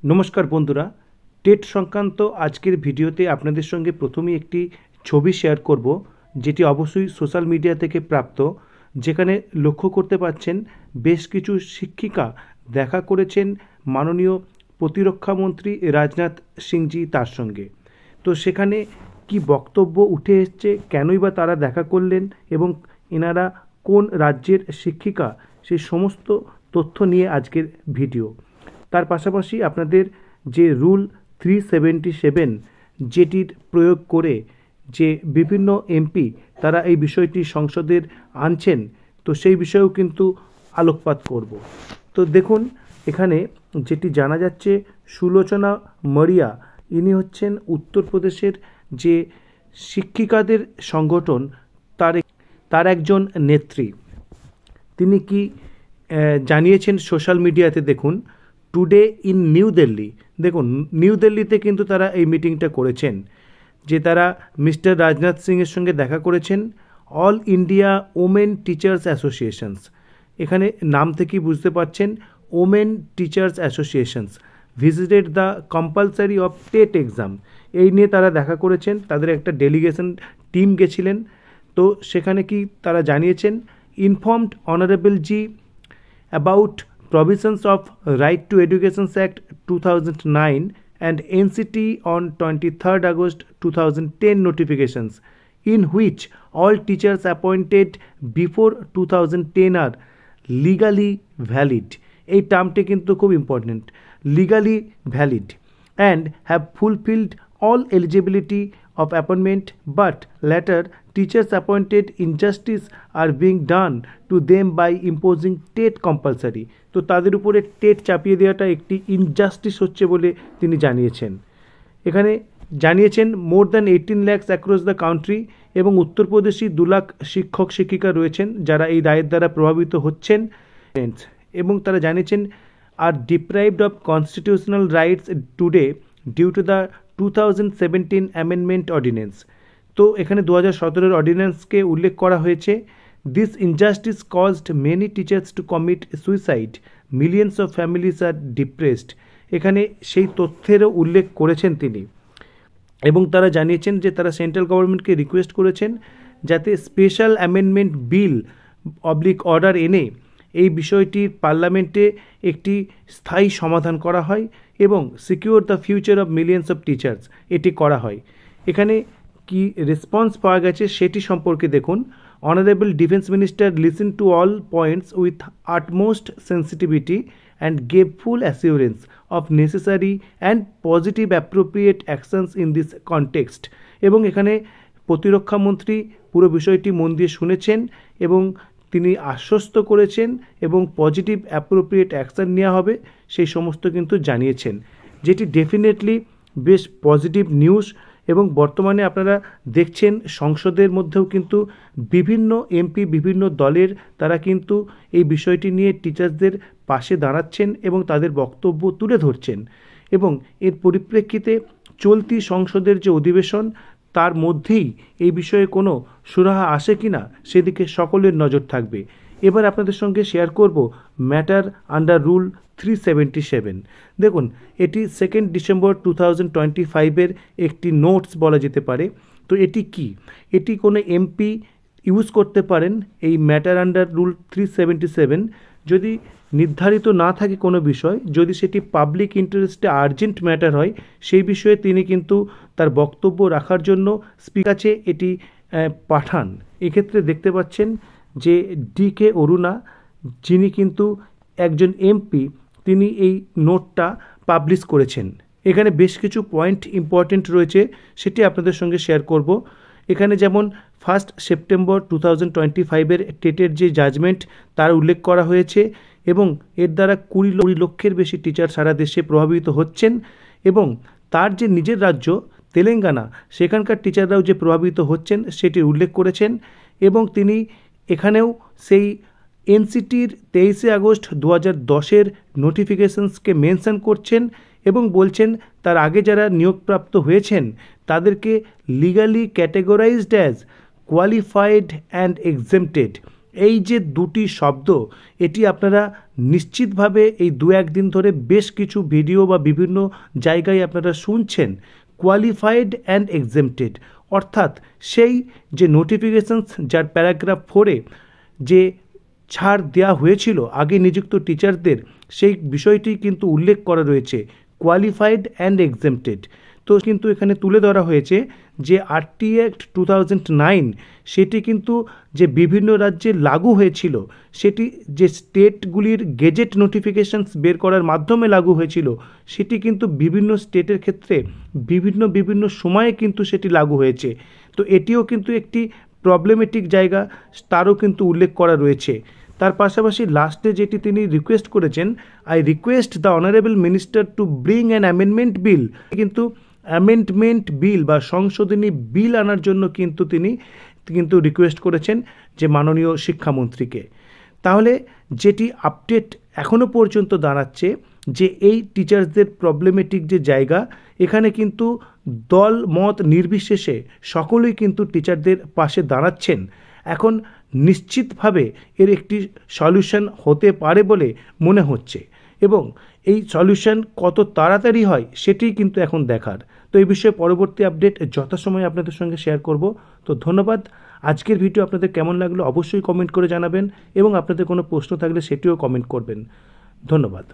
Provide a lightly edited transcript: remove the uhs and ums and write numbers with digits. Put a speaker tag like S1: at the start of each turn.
S1: নমস্কার বন্ধুরা, টেট সংক্রান্ত আজকের ভিডিওতে আপনাদের সঙ্গে প্রথমেই একটি ছবি শেয়ার করব, যেটি অবশ্যই সোশ্যাল মিডিয়া থেকে প্রাপ্ত, যেখানে লক্ষ্য করতে পাচ্ছেন বেশ কিছু শিক্ষিকা দেখা করেছেন মাননীয় প্রতিরক্ষামন্ত্রী রাজনাথ সিংজি তার সঙ্গে। তো সেখানে কি বক্তব্য উঠে এসছে, কেনই বা তারা দেখা করলেন এবং এনারা কোন রাজ্যের শিক্ষিকা, সেই সমস্ত তথ্য নিয়ে আজকের ভিডিও। তার পাশাপাশি আপনাদের যে রুল 377 যেটির প্রয়োগ করে যে বিভিন্ন এমপি তারা এই বিষয়টি সংসদের আনছেন, তো সেই বিষয়েও কিন্তু আলোকপাত করব। তো দেখুন, এখানে যেটি জানা যাচ্ছে, সুলোচনা মরিয়া ইনি হচ্ছেন উত্তরপ্রদেশের যে শিক্ষিকাদের সংগঠন তার একজন নেত্রী। তিনি কি জানিয়েছেন সোশ্যাল মিডিয়াতে, দেখুন, টুডে ইন নিউ দিল্লি। দেখুন, নিউ দিল্লিতে কিন্তু তারা এই মিটিংটা করেছেন, যে তারা মিস্টার রাজনাথ সিংয়ের সঙ্গে দেখা করেছেন। All India women teachers associations, এখানে নাম থেকেই বুঝতে পারছেন women teachers associations visited the compulsory of TET exam. এই নিয়ে তারা দেখা করেছেন, তাদের একটা ডেলিগেশন টিম গেছিলেন। তো সেখানে কি তারা জানিয়েছেন, informed honourable G about Provisions of Right to Education Act 2009 and NCT on 23rd August 2010 notifications, in which all teachers appointed before 2010 are legally valid. এই টার্মটি কিন্তু খুব important, legally valid, and have fulfilled all eligibility of appointment, but later teachers appointed injustice are being done to them by imposing TET compulsory. তো তাদের উপরে TET চাপিয়ে দেওয়াটা একটি ইনজাস্টিস হচ্ছে বলে তিনি জানিয়েছেন। এখানে জানিয়েছেন more than 18 lakhs across the country, এবং উত্তরপ্রদেশি 2 লাখ শিক্ষক শিক্ষিকা রয়েছেন যারা এই রায়ের দ্বারা প্রভাবিত হচ্ছেন, এবং তারা জানিয়েছেন are deprived of constitutional rights today due to the 2017 amendment ordinance. তো এখানে 2017 অর্ডিন্যান্সকে উল্লেখ করা হয়েছে। This injustice caused many teachers to commit suicide, millions of families are depressed. এখানে সেই তথ্যেরও উল্লেখ করেছেন তিনি, এবং তারা জানিয়েছেন যে তারা সেন্ট্রাল গভর্নমেন্টকে রিকোয়েস্ট করেছেন যাতে স্পেশাল অ্যামেন্ডমেন্ট বিল অর্ডার এনে এই বিষয়টির পার্লামেন্টে একটি স্থায়ী সমাধান করা হয় এবং secure the future of millions of teachers এটি করা হয়। এখানে কি রেসপন্স পাওয়া গেছে সেটি সম্পর্কে দেখুন। Honourable defence minister listen to all points with utmost sensitivity and gave full assurance of necessary and positive appropriate actions in this context. এবং এখানে প্রতিরক্ষামন্ত্রী পুরো বিষয়টি মন দিয়ে শুনেছেন এবং তিনি আশ্বস্ত করেছেন এবং পজিটিভ অ্যাপ্রোপ্রিয়েট অ্যাকশন নেওয়া হবে সেই সমস্ত কিন্তু জানিয়েছেন, যেটি ডেফিনেটলি বেশ পজিটিভ নিউজ। এবং বর্তমানে আপনারা দেখছেন সংসদের মধ্যেও কিন্তু বিভিন্ন এমপি, বিভিন্ন দলের তারা কিন্তু এই বিষয়টি নিয়ে টিচার্সদের পাশে দাঁড়াচ্ছেন এবং তাদের বক্তব্য তুলে ধরছেন। এবং এর পরিপ্রেক্ষিতে চলতি সংসদের যে অধিবেশন, তার মধ্যেই এই বিষয়ে কোনো সুরাহা আসে কি না সেদিকে সকলের নজর থাকবে। এবার আপনাদের সঙ্গে শেয়ার করব ম্যাটার আন্ডার রুল 377। দেখুন, এটি 2 ডিসেম্বর 2025 একটি নোটস বলা যেতে পারে। তো এটি কি, এটি কোনো এমপি ইউজ করতে পারেন এই ম্যাটার আন্ডার রুল 377 যদি নির্ধারিত না থাকে কোনো বিষয়, যদি সেটি পাবলিক ইন্টারেস্টে আর্জেন্ট ম্যাটার হয়, সেই বিষয়ে তিনি কিন্তু তার বক্তব্য রাখার জন্য স্পিকার কাছে এটি পাঠান। এক্ষেত্রে দেখতে পাচ্ছেন যে DK অরুণা, যিনি কিন্তু একজন এমপি, তিনি এই নোটটা পাবলিশ করেছেন। এখানে বেশ কিছু পয়েন্ট ইম্পর্টেন্ট রয়েছে, সেটি আপনাদের সঙ্গে শেয়ার করব। এখানে যেমন 1 সেপ্টেম্বর 2025 টেটের যে জাজমেন্ট তার উল্লেখ করা হয়েছে, এবং এর দ্বারা 20 লক্ষের বেশি টিচার সারা দেশে প্রভাবিত হচ্ছেন, এবং তার যে নিজের রাজ্য তেলেঙ্গানা, সেখানকার টিচাররাও যে প্রভাবিত হচ্ছেন সেটি উল্লেখ করেছেন। এবং তিনি এখানেও সেই এনসিটির 23 আগস্ট 2010 নোটিফিকেশনসকে মেনশন করছেন এবং বলছেন তার আগে যারা নিয়োগপ্রাপ্ত হয়েছেন তাদেরকে legally categorised as qualified and exempted. এই যে দুটি শব্দ, এটি আপনারা নিশ্চিতভাবে এই দু একদিন ধরে বেশ কিছু ভিডিও বা বিভিন্ন জায়গায় আপনারা শুনছেন, কোয়ালিফাইড অ্যান্ড এক্সেমটেড, অর্থাৎ সেই যে নোটিফিকেশনস যার প্যারাগ্রাফ 4-এ যে ছাড় দেওয়া হয়েছিল আগে নিযুক্ত টিচারদের, সেই বিষয়টি কিন্তু উল্লেখ করা রয়েছে, কোয়ালিফাইড অ্যান্ড এক্সেমটেড। তো কিন্তু এখানে তুলে ধরা হয়েছে যে আরটি অ্যাক্ট 2009 সেটি কিন্তু যে বিভিন্ন রাজ্যে লাগু হয়েছিল, সেটি যে স্টেটগুলির গেজেট নোটিফিকেশনস বের করার মাধ্যমে লাগু হয়েছিল, সেটি কিন্তু বিভিন্ন স্টেটের ক্ষেত্রে বিভিন্ন সময়ে কিন্তু সেটি লাগু হয়েছে। তো এটিও কিন্তু একটি প্রবলেমেটিক জায়গা, তারও কিন্তু উল্লেখ করা রয়েছে। তার পাশাপাশি লাস্টে যেটি তিনি রিকোয়েস্ট করেছেন, I request the honourable minister to bring an amendment bill, কিন্তু অ্যামেন্ডমেন্ট বিল বা সংশোধনী বিল আনার জন্য কিন্তু রিকোয়েস্ট করেছেন যে মাননীয় শিক্ষামন্ত্রীকে। তাহলে যেটি আপডেট এখনও পর্যন্ত দাঁড়াচ্ছে যে এই টিচার্সদের প্রবলেমেটিক যে জায়গা, এখানে কিন্তু দল মত নির্বিশেষে সকলেই কিন্তু টিচারদের পাশে দাঁড়াচ্ছেন। এখন নিশ্চিতভাবে এর একটি সলিউশন হতে পারে বলে মনে হচ্ছে, এবং এই সলিউশন কত তাড়াতাড়ি হয় সেটিই কিন্তু এখন দেখার। তো এই বিষয়ে পরবর্তী আপডেট যথাসময়ে আপনাদের সঙ্গে শেয়ার করব। তো ধন্যবাদ। আজকের ভিডিও আপনাদের কেমন লাগলো অবশ্যই কমেন্ট করে জানাবেন, এবং আপনাদের কোনো প্রশ্ন থাকলে সেটিও কমেন্ট করবেন। ধন্যবাদ।